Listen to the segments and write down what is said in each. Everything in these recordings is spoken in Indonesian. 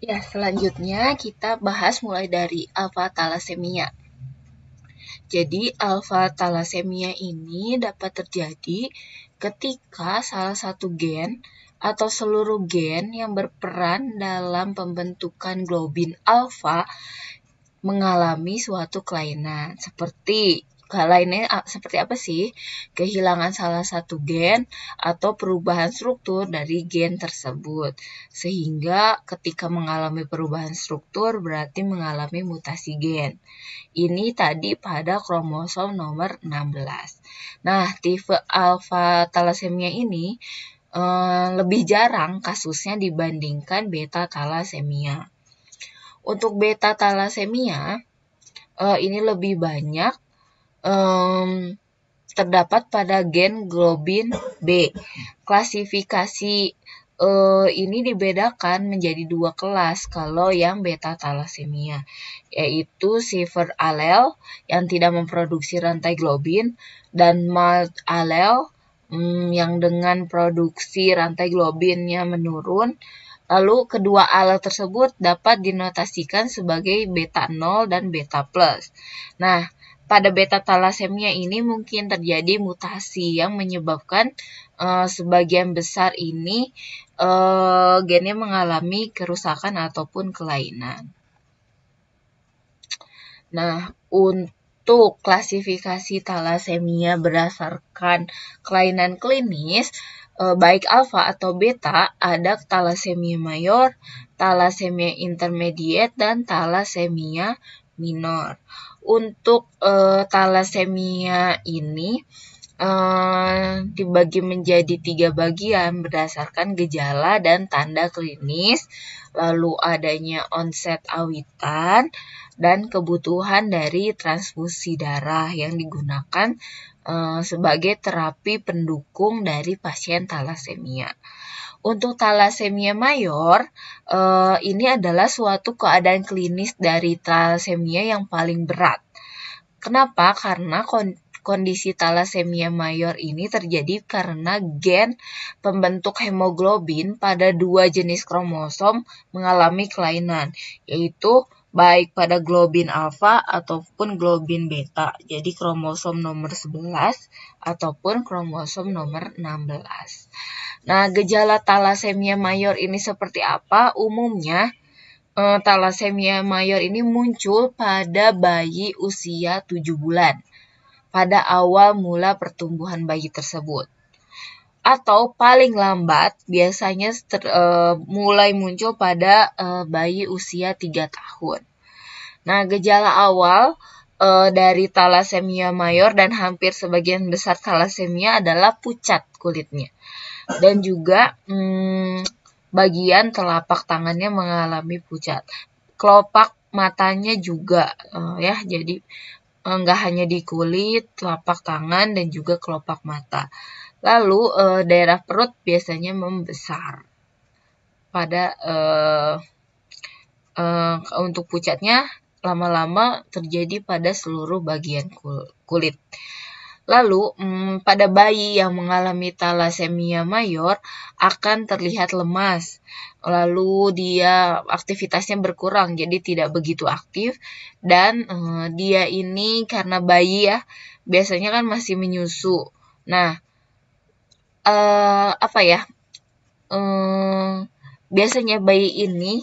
Ya, selanjutnya kita bahas mulai dari alfa thalassemia. Jadi, alfa thalassemia ini dapat terjadi ketika salah satu gen atau seluruh gen yang berperan dalam pembentukan globin alfa mengalami suatu kelainan. Seperti apa sih? Kehilangan salah satu gen atau perubahan struktur dari gen tersebut. Sehingga ketika mengalami perubahan struktur berarti mengalami mutasi gen. Ini tadi pada kromosom nomor 16. Nah, tipe alfa thalassemia ini lebih jarang kasusnya dibandingkan beta thalassemia. Untuk beta thalassemia, ini lebih banyak terdapat pada gen globin B. Klasifikasi ini dibedakan menjadi dua kelas kalau yang beta thalassemia, yaitu severe allele yang tidak memproduksi rantai globin dan mild allele yang dengan produksi rantai globinnya menurun. Lalu kedua allele tersebut dapat dinotasikan sebagai beta 0 dan beta plus. Nah, pada beta thalassemia ini mungkin terjadi mutasi yang menyebabkan sebagian besar ini gennya mengalami kerusakan ataupun kelainan. Nah, untuk klasifikasi thalassemia berdasarkan kelainan klinis, baik alfa atau beta, ada thalassemia mayor, thalassemia intermediate, dan thalassemia minor. Untuk thalassemia ini dibagi menjadi 3 bagian berdasarkan gejala dan tanda klinis, lalu adanya onset awitan, dan kebutuhan dari transfusi darah yang digunakan sebagai terapi pendukung dari pasien thalassemia. Untuk thalassemia mayor, ini adalah suatu keadaan klinis dari thalassemia yang paling berat. Kenapa? Karena kondisi thalassemia mayor ini terjadi karena gen pembentuk hemoglobin pada dua jenis kromosom mengalami kelainan, yaitu baik pada globin alfa ataupun globin beta. Jadi kromosom nomor 11 ataupun kromosom nomor 16. Nah, gejala thalassemia mayor ini seperti apa? Umumnya thalassemia mayor ini muncul pada bayi usia 7 bulan. Pada awal mula pertumbuhan bayi tersebut. Atau paling lambat biasanya mulai muncul pada bayi usia 3 tahun. Nah, gejala awal dari thalassemia mayor dan hampir sebagian besar thalassemia adalah pucat kulitnya. Dan juga bagian telapak tangannya mengalami pucat. Kelopak matanya juga ya, jadi nggak hanya di kulit, telapak tangan, dan juga kelopak mata. Lalu daerah perut biasanya membesar. Untuk pucatnya lama-lama terjadi pada seluruh bagian kulit. Lalu pada bayi yang mengalami thalassemia mayor akan terlihat lemas. Lalu dia aktivitasnya berkurang, jadi tidak begitu aktif. Dan dia ini karena bayi ya, biasanya kan masih menyusu. Nah, biasanya bayi ini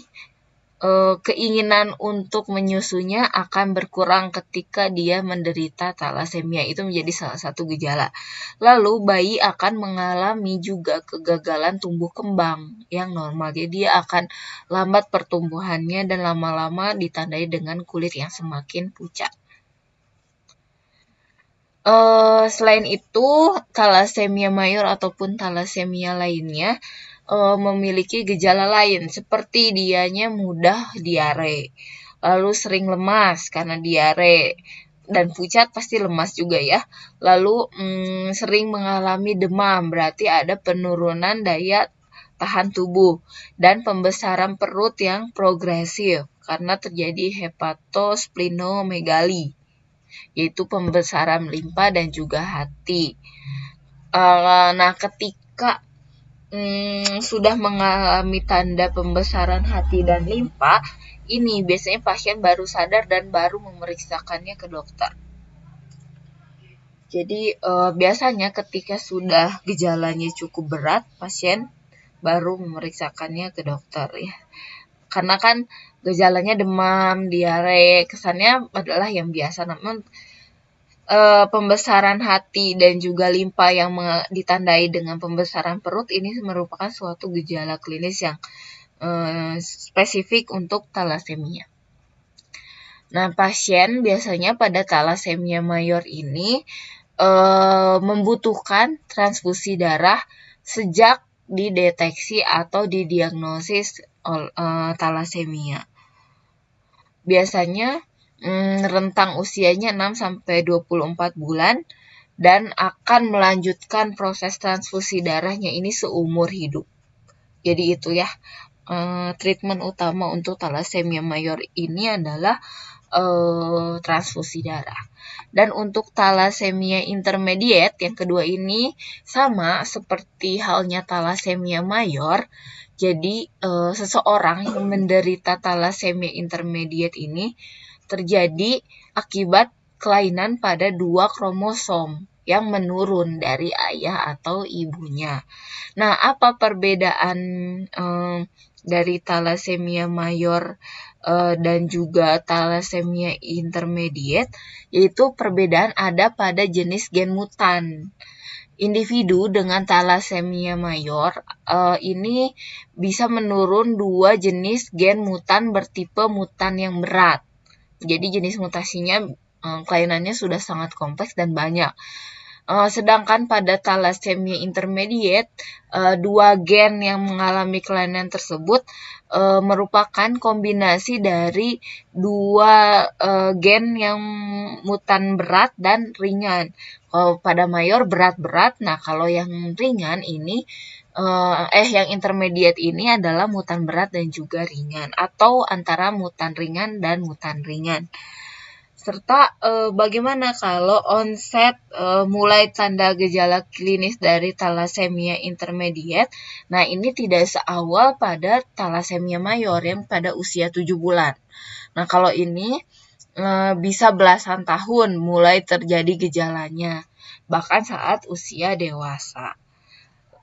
keinginan untuk menyusunya akan berkurang ketika dia menderita thalassemia. Itu menjadi salah satu gejala. Lalu bayi akan mengalami juga kegagalan tumbuh kembang yang normal. Jadi dia akan lambat pertumbuhannya dan lama-lama ditandai dengan kulit yang semakin pucat. Selain itu, thalassemia mayor ataupun thalassemia lainnya memiliki gejala lain, seperti dianya mudah diare, lalu sering lemas karena diare, dan pucat pasti lemas juga ya. Lalu sering mengalami demam, berarti ada penurunan daya tahan tubuh, dan pembesaran perut yang progresif karena terjadi hepatosplenomegali, yaitu pembesaran limpa dan juga hati. Nah, ketika sudah mengalami tanda pembesaran hati dan limpa, ini biasanya pasien baru sadar dan baru memeriksakannya ke dokter. Jadi biasanya ketika sudah gejalanya cukup berat, pasien baru memeriksakannya ke dokter ya. Karena kan gejalanya demam, diare, kesannya adalah yang biasa. Namun pembesaran hati dan juga limpa yang ditandai dengan pembesaran perut ini merupakan suatu gejala klinis yang spesifik untuk talasemia. Nah, pasien biasanya pada talasemia mayor ini membutuhkan transfusi darah sejak dideteksi atau didiagnosis talasemia. Biasanya rentang usianya 6-24 bulan dan akan melanjutkan proses transfusi darahnya ini seumur hidup. Jadi itu ya, treatment utama untuk talasemia mayor ini adalah transfusi darah. Dan untuk talasemia intermediate yang kedua ini sama seperti halnya talasemia mayor. Jadi seseorang yang menderita talasemia intermediate ini terjadi akibat kelainan pada 2 kromosom yang menurun dari ayah atau ibunya. Nah, apa perbedaan dari talasemia mayor dan juga talasemia intermediate? Yaitu perbedaan ada pada jenis gen mutan. Individu dengan talasemia mayor ini bisa menurun 2 jenis gen mutan bertipe mutan yang berat. Jadi jenis mutasinya kelainannya sudah sangat kompleks dan banyak. Sedangkan pada talasemia intermediate, 2 gen yang mengalami kelainan tersebut merupakan kombinasi dari 2 gen yang mutan berat dan ringan. Kalau pada mayor berat-berat, nah kalau yang ringan ini yang intermediate ini adalah mutan berat dan juga ringan atau antara mutan ringan dan mutan ringan. Serta bagaimana kalau onset mulai tanda gejala klinis dari talasemia intermediate. Nah, ini tidak seawal pada talasemia mayor yang pada usia 7 bulan. Nah, kalau ini bisa belasan tahun mulai terjadi gejalanya, bahkan saat usia dewasa.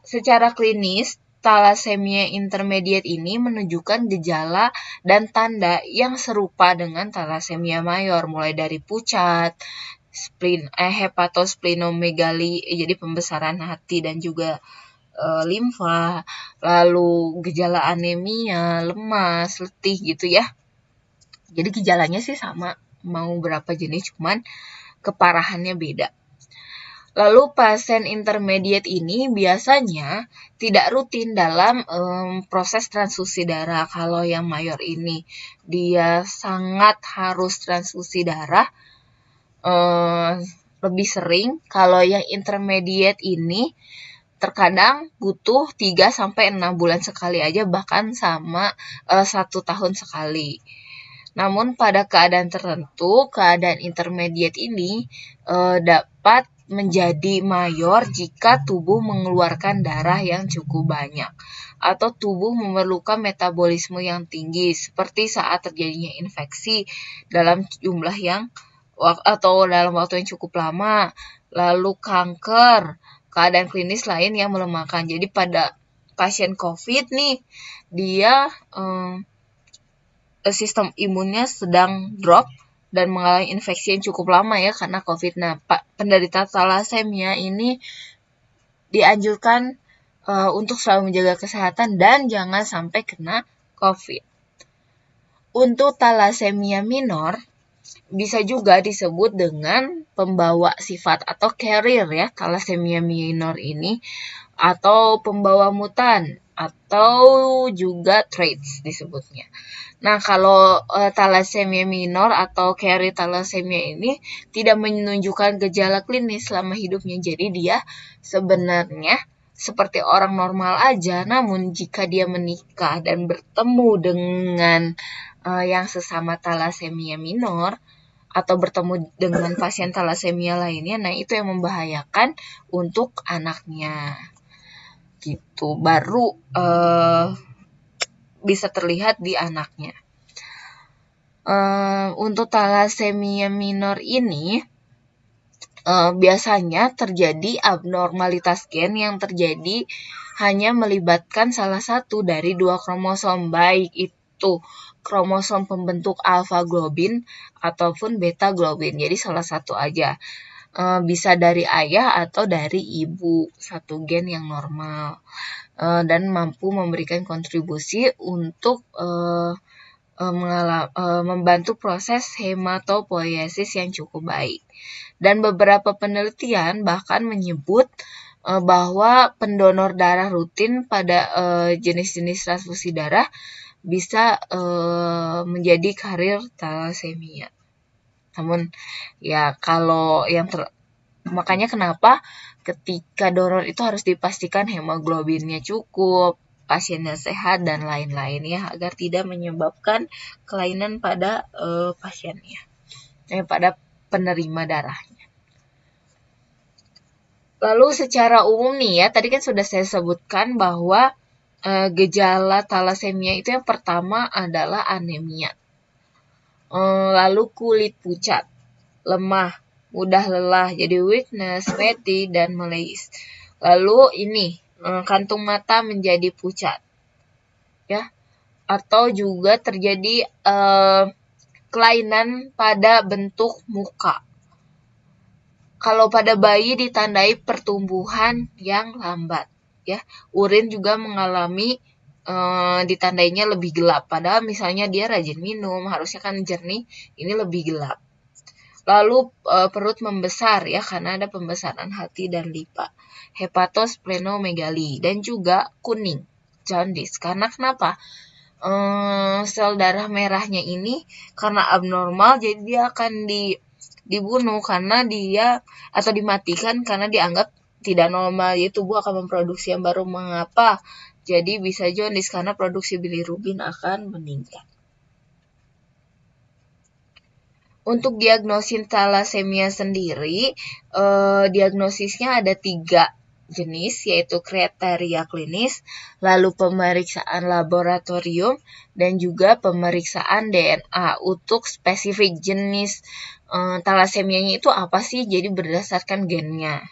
Secara klinis, talasemia intermediate ini menunjukkan gejala dan tanda yang serupa dengan talasemia mayor, mulai dari pucat, hepatosplenomegali, jadi pembesaran hati dan juga limfa, lalu gejala anemia, lemas, letih gitu ya. Jadi gejalanya sih sama, mau berapa jenis, cuman keparahannya beda. Lalu pasien intermediate ini biasanya tidak rutin dalam proses transfusi darah. Kalau yang mayor ini dia sangat harus transfusi darah lebih sering. Kalau yang intermediate ini terkadang butuh 3-6 bulan sekali aja, bahkan sama 1 tahun sekali. Namun pada keadaan tertentu, keadaan intermediate ini dapat menjadi mayor jika tubuh mengeluarkan darah yang cukup banyak atau tubuh memerlukan metabolisme yang tinggi seperti saat terjadinya infeksi dalam jumlah yang atau dalam waktu yang cukup lama, lalu kanker, keadaan klinis lain yang melemahkan. Jadi pada pasien COVID nih, dia sistem imunnya sedang drop dan mengalami infeksi yang cukup lama ya karena COVID. Nah, penderita talasemia ini dianjurkan untuk selalu menjaga kesehatan dan jangan sampai kena COVID. Untuk talasemia minor bisa juga disebut dengan pembawa sifat atau carrier ya, talasemia minor ini, atau pembawa mutan atau juga traits disebutnya. Nah, kalau talasemia minor atau carrier talasemia ini tidak menunjukkan gejala klinis selama hidupnya. Jadi dia sebenarnya seperti orang normal aja, namun jika dia menikah dan bertemu dengan yang sesama talasemia minor atau bertemu dengan pasien talasemia lainnya, nah itu yang membahayakan untuk anaknya. gitu, baru bisa terlihat di anaknya. Untuk thalassemia minor ini biasanya terjadi abnormalitas gen yang terjadi hanya melibatkan salah satu dari 2 kromosom, baik itu kromosom pembentuk alfa globin ataupun beta globin. Jadi salah satu aja. Bisa dari ayah atau dari ibu, satu gen yang normal. Dan mampu memberikan kontribusi untuk membantu proses hematopoiesis yang cukup baik. Dan beberapa penelitian bahkan menyebut bahwa pendonor darah rutin pada jenis-jenis transfusi darah bisa menjadi karir thalassemia. Namun ya kalau makanya kenapa ketika donor itu harus dipastikan hemoglobinnya cukup, pasiennya sehat dan lain-lain ya, agar tidak menyebabkan kelainan pada pasiennya, pada penerima darahnya. Lalu secara umum nih ya, tadi kan sudah saya sebutkan bahwa gejala thalassemia itu yang pertama adalah anemia. Lalu kulit pucat, lemah, mudah lelah, jadi weakness, fatty, dan malaise. Lalu ini kantung mata menjadi pucat, ya, atau juga terjadi kelainan pada bentuk muka. Kalau pada bayi ditandai pertumbuhan yang lambat, ya, urin juga mengalami ditandainya lebih gelap. Padahal misalnya dia rajin minum, harusnya kan jernih, ini lebih gelap. Lalu perut membesar ya, karena ada pembesaran hati dan lipa. Hepatosplenomegali dan juga kuning, jaundice. Karena kenapa? Sel darah merahnya ini karena abnormal, jadi dia akan dibunuh karena dia atau dimatikan karena dianggap tidak normal, yaitu tubuh akan memproduksi yang baru. Mengapa? Jadi bisa jaundice karena produksi bilirubin akan meningkat. Untuk diagnosis thalassemia sendiri, diagnosisnya ada 3 jenis, yaitu kriteria klinis, lalu pemeriksaan laboratorium, dan juga pemeriksaan DNA. Untuk spesifik jenis thalassemianya itu apa sih? Jadi berdasarkan gennya.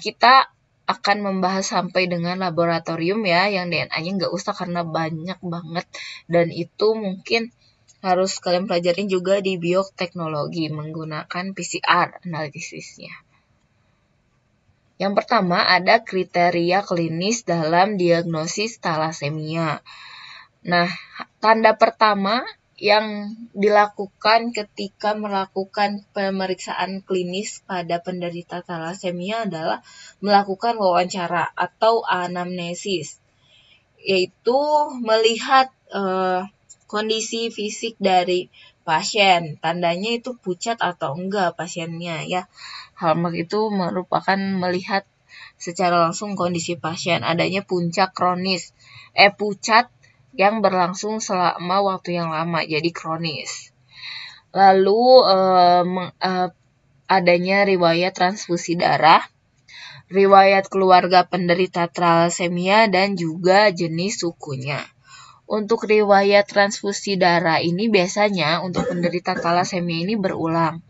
Kita akan membahas sampai dengan laboratorium ya, yang DNA-nya nggak usah karena banyak banget, dan itu mungkin harus kalian pelajarin juga di bioteknologi menggunakan PCR analisisnya. Yang pertama ada kriteria klinis dalam diagnosis thalassemia. Nah, tanda pertama yang dilakukan ketika melakukan pemeriksaan klinis pada penderita thalassemia adalah melakukan wawancara atau anamnesis, yaitu melihat kondisi fisik dari pasien, tandanya itu pucat atau enggak pasiennya ya. Hallmark itu merupakan melihat secara langsung kondisi pasien, adanya puncak kronis, pucat yang berlangsung selama waktu yang lama, jadi kronis. Lalu adanya riwayat transfusi darah, riwayat keluarga penderita thalassemia, dan juga jenis sukunya. Untuk riwayat transfusi darah ini biasanya untuk penderita thalassemia ini berulang.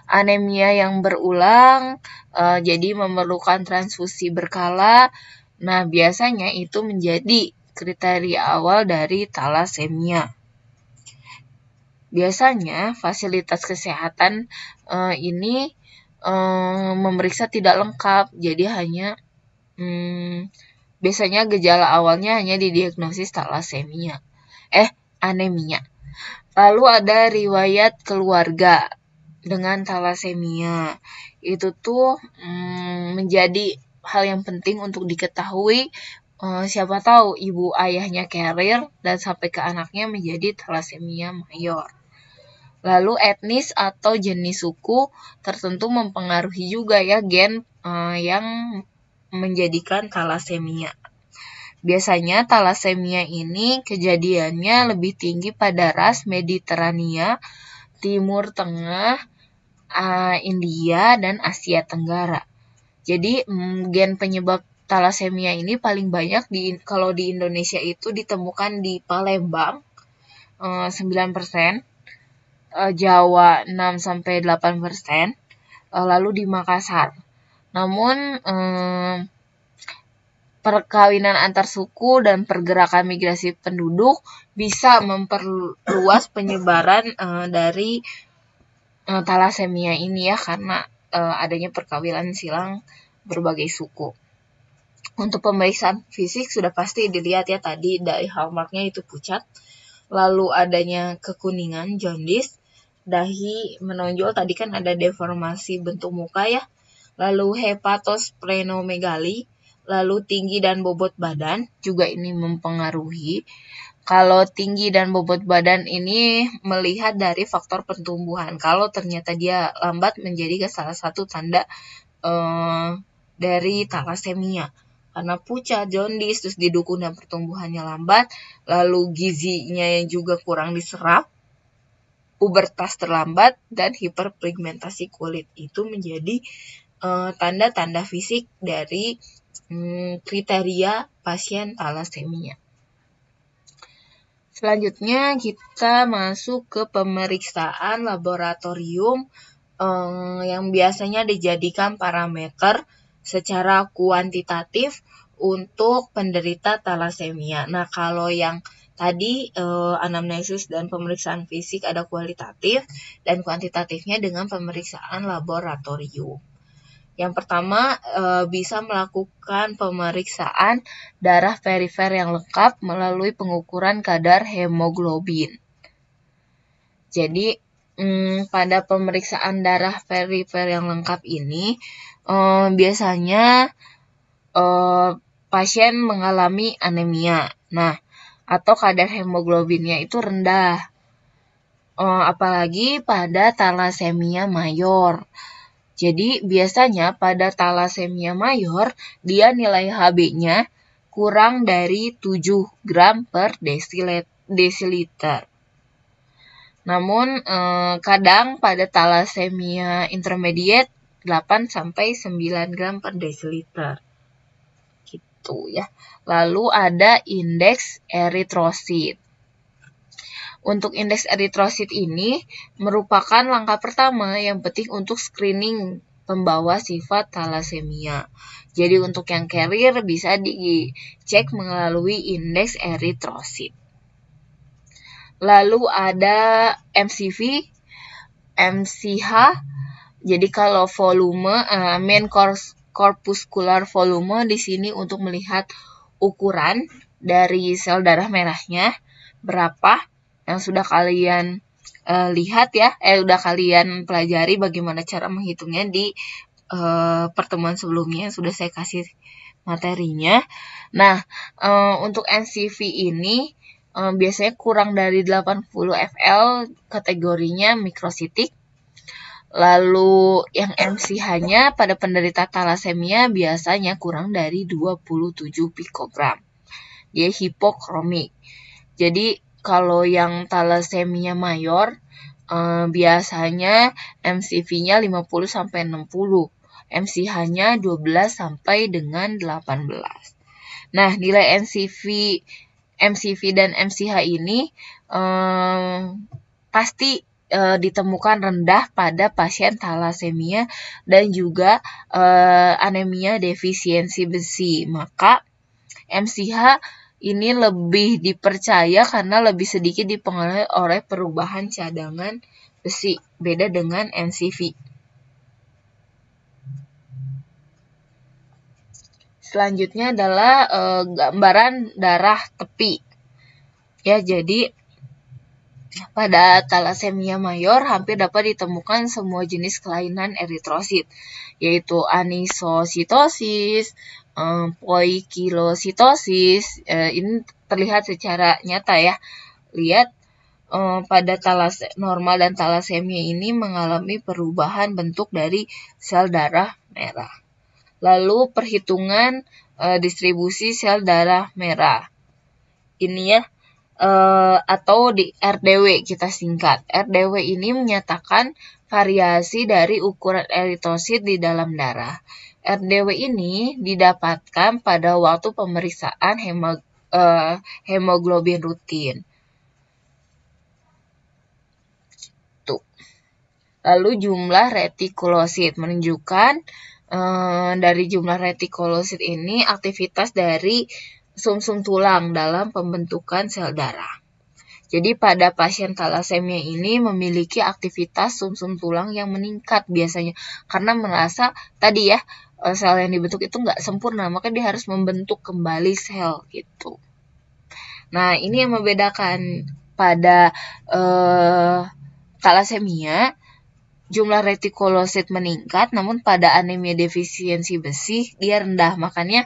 Anemia yang berulang, jadi memerlukan transfusi berkala. Nah, biasanya itu menjadi kriteria awal dari thalassemia. Biasanya fasilitas kesehatan ini memeriksa tidak lengkap, jadi hanya biasanya gejala awalnya hanya didiagnosis thalassemia, anemia. Lalu ada riwayat keluarga dengan thalassemia. Itu tuh menjadi hal yang penting untuk diketahui. Siapa tahu ibu ayahnya carrier dan sampai ke anaknya menjadi thalassemia mayor. Lalu etnis atau jenis suku tertentu mempengaruhi juga ya gen yang menjadikan thalassemia. Biasanya thalassemia ini kejadiannya lebih tinggi pada ras Mediterania, Timur Tengah, India, dan Asia Tenggara. Jadi gen penyebab talasemia ini paling banyak kalau di Indonesia itu ditemukan di Palembang 9%, Jawa 6-8%, lalu di Makassar. Namun perkawinan antar suku dan pergerakan migrasi penduduk bisa memperluas penyebaran dari talasemia ini ya, karena adanya perkawinan silang berbagai suku. Untuk pemeriksaan fisik sudah pasti dilihat ya tadi, dari hallmarknya itu pucat, lalu adanya kekuningan, jaundice, dahi menonjol, tadi kan ada deformasi bentuk muka ya, lalu hepatosplenomegali, lalu tinggi dan bobot badan juga ini mempengaruhi. Kalau tinggi dan bobot badan ini melihat dari faktor pertumbuhan. Kalau ternyata dia lambat menjadi salah satu tanda dari talasemia. Karena pucat, jaundice, terus didukung dan pertumbuhannya lambat, lalu gizinya juga kurang diserap, pubertas terlambat, dan hiperpigmentasi kulit. Itu menjadi tanda-tanda fisik dari kriteria pasien talasemia. Selanjutnya kita masuk ke pemeriksaan laboratorium yang biasanya dijadikan parameter secara kuantitatif untuk penderita talasemia. Nah, kalau yang tadi anamnesis dan pemeriksaan fisik ada kualitatif dan kuantitatifnya dengan pemeriksaan laboratorium. Yang pertama, bisa melakukan pemeriksaan darah perifer yang lengkap melalui pengukuran kadar hemoglobin. Jadi, pada pemeriksaan darah perifer yang lengkap ini, biasanya pasien mengalami anemia. Nah, atau kadar hemoglobinnya itu rendah. Apalagi pada talasemia mayor. Jadi biasanya pada talasemia mayor, dia nilai Hb-nya kurang dari 7 gram per desiliter. Namun kadang pada talasemia intermediate 8-9 gram per desiliter. Gitu ya. Lalu ada indeks eritrosit. Untuk indeks eritrosit ini merupakan langkah pertama yang penting untuk screening pembawa sifat talasemia. Jadi untuk yang carrier bisa dicek melalui indeks eritrosit. Lalu ada MCV, MCH. Jadi kalau volume, main corpuscular volume di sini untuk melihat ukuran dari sel darah merahnya berapa. Yang sudah kalian lihat ya, udah kalian pelajari bagaimana cara menghitungnya di pertemuan sebelumnya yang sudah saya kasih materinya. Nah, untuk NCV ini biasanya kurang dari 80 fl, kategorinya mikrositik. Lalu yang MCH-nya pada penderita talasemia biasanya kurang dari 27 pikogram. Dia hipokromik. Jadi kalau yang talasemia mayor, biasanya MCV-nya 50-60, MCH-nya 12 sampai dengan 18. Nah, nilai MCV dan MCH ini pasti ditemukan rendah pada pasien talasemia dan juga anemia defisiensi besi. Maka MCH ini lebih dipercaya karena lebih sedikit dipengaruhi oleh perubahan cadangan besi, beda dengan MCV. Selanjutnya adalah gambaran darah tepi. Ya, jadi pada talasemia mayor hampir dapat ditemukan semua jenis kelainan eritrosit, yaitu anisositosis, poikilositosis. Ini terlihat secara nyata ya. Lihat pada normal dan talasemia ini mengalami perubahan bentuk dari sel darah merah. Lalu perhitungan distribusi sel darah merah. Ini ya, atau di RDW kita singkat. RDW ini menyatakan variasi dari ukuran eritrosit di dalam darah. RDW ini didapatkan pada waktu pemeriksaan hemoglobin rutin. Tuh. Lalu jumlah retikulosit menunjukkan dari jumlah retikulosit ini aktivitas dari sumsum tulang dalam pembentukan sel darah. Jadi pada pasien talasemia ini memiliki aktivitas sumsum tulang yang meningkat biasanya karena merasa tadi ya sel yang dibentuk itu nggak sempurna, maka dia harus membentuk kembali sel gitu. Nah, ini yang membedakan pada talasemia, jumlah retikulosit meningkat, namun pada anemia defisiensi besi dia rendah. Makanya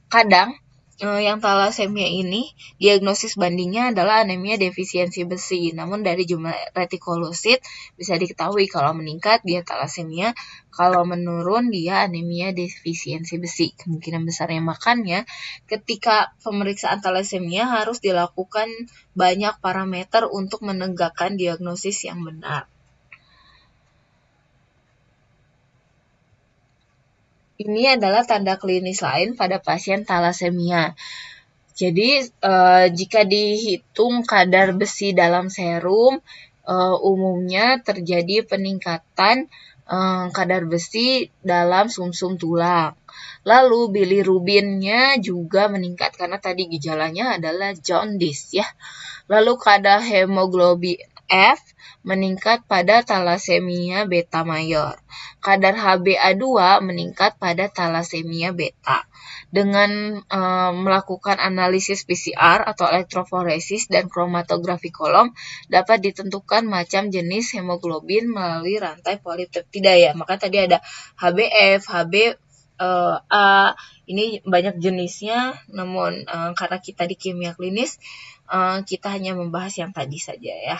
kadang yang talasemia ini diagnosis bandingnya adalah anemia defisiensi besi. Namun dari jumlah retikulosit bisa diketahui kalau meningkat dia talasemia, kalau menurun dia anemia defisiensi besi. Kemungkinan besarnya, makanya ketika pemeriksaan talasemia harus dilakukan banyak parameter untuk menegakkan diagnosis yang benar. Ini adalah tanda klinis lain pada pasien talasemia. Jadi, jika dihitung kadar besi dalam serum, umumnya terjadi peningkatan kadar besi dalam sumsum tulang. Lalu bilirubinnya juga meningkat karena tadi gejalanya adalah jaundice ya. Lalu kadar hemoglobin F meningkat pada talasemia beta mayor. Kadar HbA2 meningkat pada talasemia beta. Dengan melakukan analisis PCR atau elektroforesis dan kromatografi kolom dapat ditentukan macam jenis hemoglobin melalui rantai polipeptida ya. Maka tadi ada HbF, HbA, ini banyak jenisnya, namun karena kita di kimia klinis kita hanya membahas yang tadi saja ya,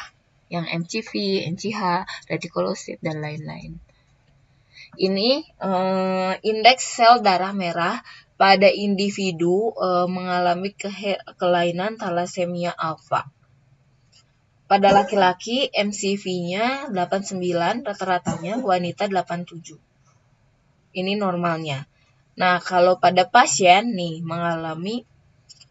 yang MCV, NCH, retikulosit, dan lain-lain. Ini indeks sel darah merah pada individu mengalami kelainan talasemia alfa. Pada laki-laki MCV-nya 89, rata-ratanya wanita 87. Ini normalnya. Nah, kalau pada pasien nih mengalami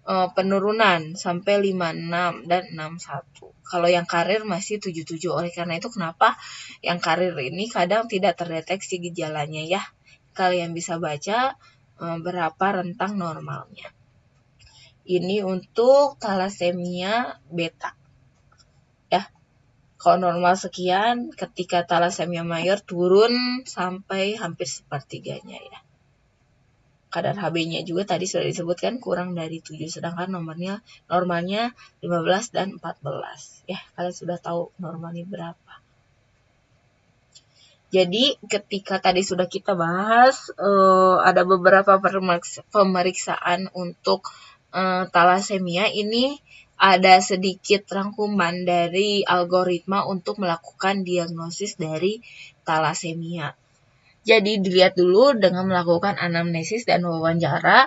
penurunan sampai 56 dan 61. Kalau yang karir masih 77. Oleh karena itu kenapa yang karir ini kadang tidak terdeteksi gejalanya ya. Kalian bisa baca berapa rentang normalnya. Ini untuk talasemia beta. Ya. Kalau normal sekian, ketika talasemia mayor turun sampai hampir sepertiganya ya. Kadar Hb-nya juga tadi sudah disebutkan kurang dari 7, sedangkan normalnya 15 dan 14. Ya, kalian sudah tahu normalnya berapa. Jadi, ketika tadi sudah kita bahas, ada beberapa pemeriksaan untuk talasemia. Ini ada sedikit rangkuman dari algoritma untuk melakukan diagnosis dari talasemia. Jadi dilihat dulu dengan melakukan anamnesis dan wawancara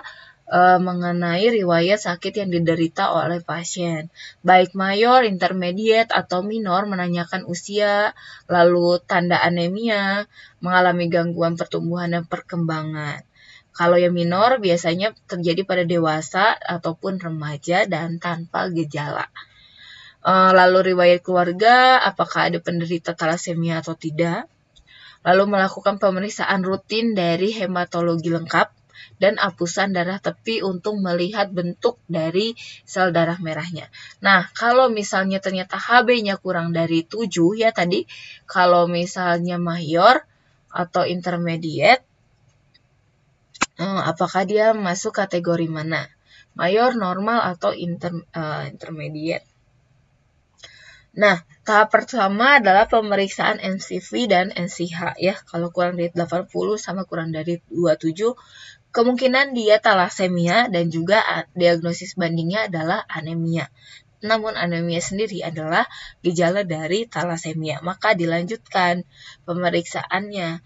mengenai riwayat sakit yang diderita oleh pasien. Baik mayor, intermediate, atau minor, menanyakan usia, lalu tanda anemia, mengalami gangguan pertumbuhan dan perkembangan. Kalau yang minor biasanya terjadi pada dewasa ataupun remaja dan tanpa gejala. Lalu riwayat keluarga, apakah ada penderita talasemia atau tidak. Lalu melakukan pemeriksaan rutin dari hematologi lengkap dan apusan darah tepi untuk melihat bentuk dari sel darah merahnya. Nah, kalau misalnya ternyata Hb-nya kurang dari 7 ya tadi, kalau misalnya mayor atau intermediate, apakah dia masuk kategori mana? Mayor, normal, atau intermediate. Nah, tahap pertama adalah pemeriksaan MCV dan NCH ya. Kalau kurang dari 80 sama kurang dari 27, kemungkinan dia talasemia dan juga diagnosis bandingnya adalah anemia. Namun anemia sendiri adalah gejala dari talasemia. Maka dilanjutkan pemeriksaannya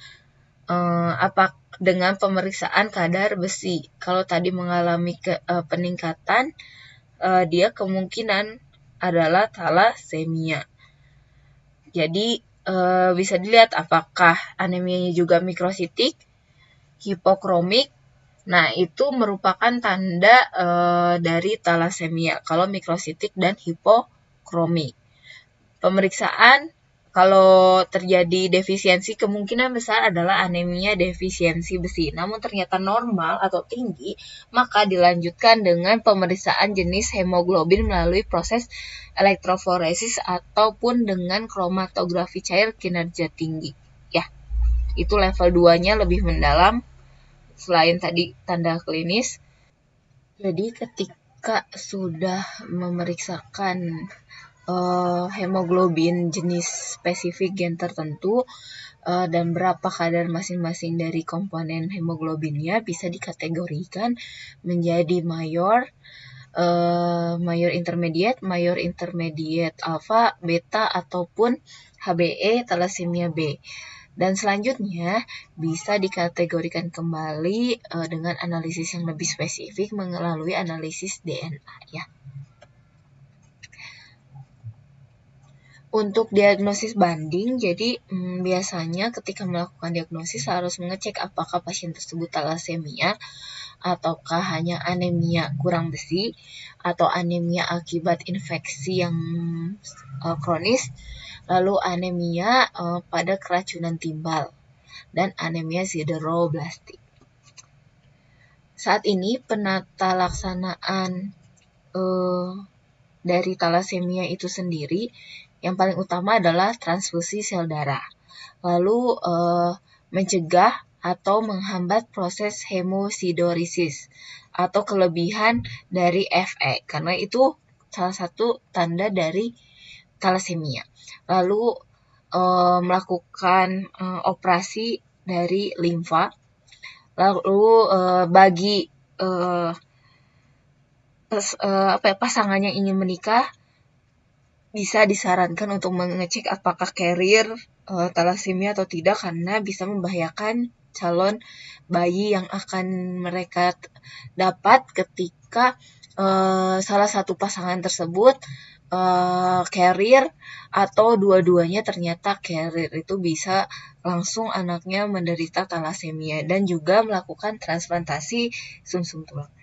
dengan pemeriksaan kadar besi. Kalau tadi mengalami peningkatan, dia kemungkinan adalah talasemia. Jadi bisa dilihat apakah anemianya juga mikrositik, hipokromik. Nah, itu merupakan tanda dari talasemia kalau mikrositik dan hipokromik. Pemeriksaan kalau terjadi defisiensi, kemungkinan besar adalah anemia defisiensi besi. Namun ternyata normal atau tinggi, maka dilanjutkan dengan pemeriksaan jenis hemoglobin melalui proses elektroforesis ataupun dengan kromatografi cair kinerja tinggi. Ya, itu level 2-nya lebih mendalam selain tadi tanda klinis. Jadi ketika sudah memeriksakan hemoglobin jenis spesifik gen tertentu dan berapa kadar masing-masing dari komponen hemoglobinnya bisa dikategorikan menjadi mayor, mayor intermediate alpha, beta ataupun HbE thalassemia B. Dan selanjutnya bisa dikategorikan kembali dengan analisis yang lebih spesifik melalui analisis DNA ya. Untuk diagnosis banding, jadi biasanya ketika melakukan diagnosis harus mengecek apakah pasien tersebut talasemia ataukah hanya anemia kurang besi atau anemia akibat infeksi yang kronis, lalu anemia pada keracunan timbal, dan anemia sideroblastik. Saat ini penata laksanaan dari talasemia itu sendiri yang paling utama adalah transfusi sel darah. Lalu mencegah atau menghambat proses hemosidorisis atau kelebihan dari Fe, karena itu salah satu tanda dari talasemia. Lalu melakukan operasi dari limfa. Lalu bagi pasangan yang ingin menikah, bisa disarankan untuk mengecek apakah carrier talasemia atau tidak, karena bisa membahayakan calon bayi yang akan mereka dapat ketika salah satu pasangan tersebut carrier atau dua-duanya ternyata carrier. Itu bisa langsung anaknya menderita talasemia dan juga melakukan transplantasi sumsum tulang.